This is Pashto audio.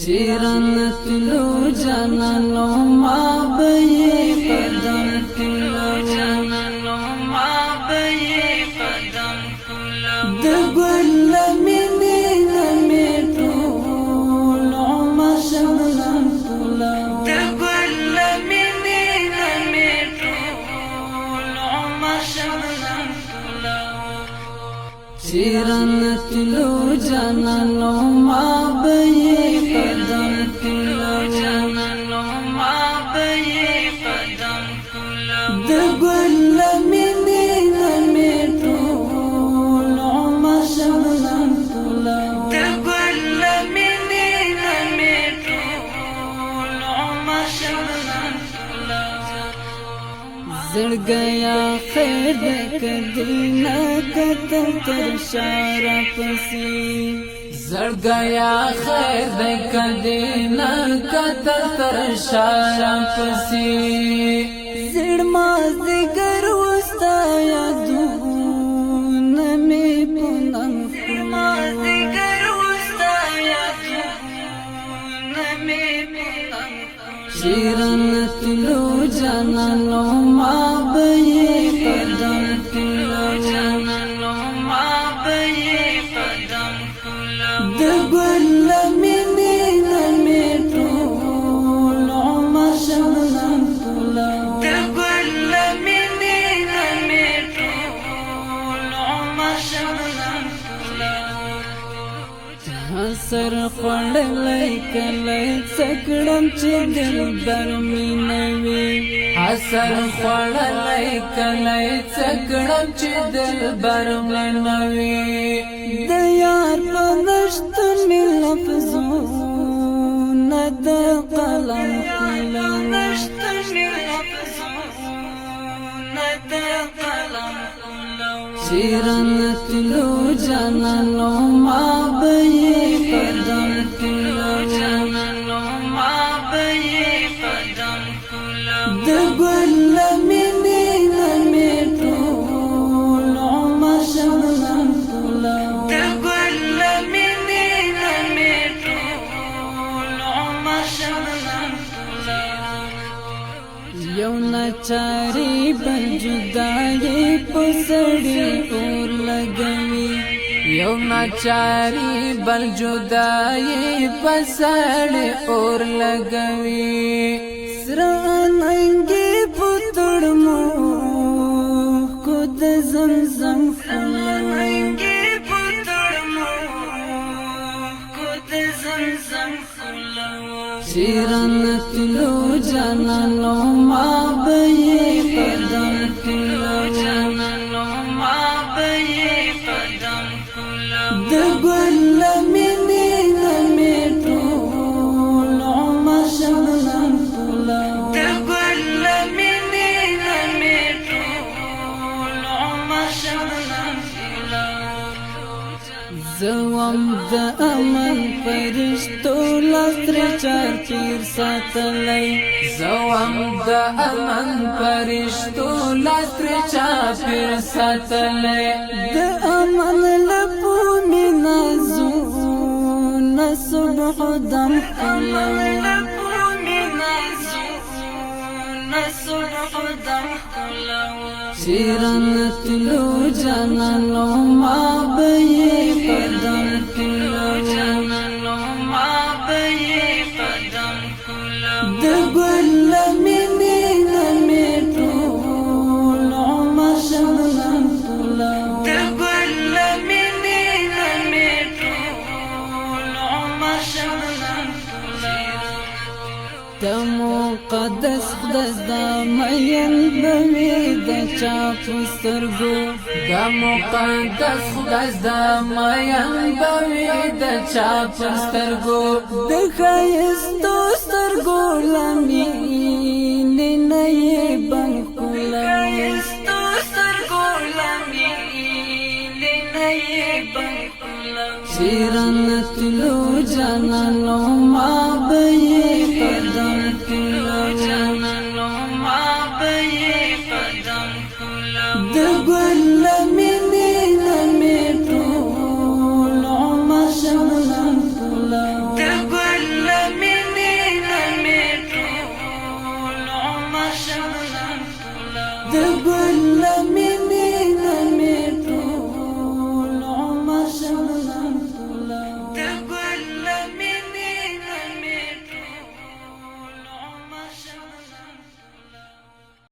شیرن تلو جانانو ما بی قدم کلو جانانو ما بی قدم کلو دگل منی نمی طول عمر شملن کلو دگل منی نمی طول عمر شملن کلو شیرن تلو جانانو ما بی قدم کلو جانانو ما بی قدم کلو دگل منی نمی طول عمر شملن کلو دگل منی نمی طول عمر شملن کلو زړګیا خیر کدینا کتل تر شارا پسی زړګیا خیر کدینا کتل تر شارا پسی زړ ما زګر وستا یادون می پونم ما زګر وستا یادون می پونم شیرن تلو جانانو ما بی قدم کلو جانانو ما بی قدم کلو دگل منی نمی طول عمر شملن کلو دگل منی نمی طول عمر شملن کلو سر خوړلای کله سکړم چې دل برمینوي حسر خوړلای کله سکړم چې دل برمینوي د یار په نشتون می لفظونه د قلم کله نشتون می لفظونه د قلم کله شیرن تلو جانانو ما بی قدم کلو جانانو ما بی قدم کلو دگل منی نمی طول عمر شملن کلو دگل منی نمی طول عمر شملن کلو یو ناچاری بل جدائی پسڑی اور لگوی یو ناچاری بل جدائی پسڑی اور لگوی سراننگی پتڑمو خود زمزم سراننگی پتڑمو خود زمزم شیرن تلو جانانو ما بی قدم کلو جانانو ما بی قدم کلو دگل منی نمی طول عمر شملن کلو دگل منی نمی طول عمر شملن کلو زوام د امن فرشتو لستر چار پیر ساتلی زوام د امن فرشتو لستر چار پیر ساتلی د امن لپو منازو نصبح دم کلو لپو منازو نصبح دم کلو شیرن تلو جانانو ما بی قدم کلو جانانو ما بی قدم کلو دگل منی نمی طول عمر شملن کلو دگل منی نمی طول عمر شملن کلو د مقدس خدای د مین بوي د چا پسترګو د مقدس خدای د مین بوي د چا پسترګو د خایستو سترګو لمي نه یې بن کولو خایستو سترګو لمي نه یې بن کولو شیرن تلو جانانو ما بی قدم کلو جانانو ما بی قدم کلو دگل منی نمی طول عمر شملن کلو دگل د ګل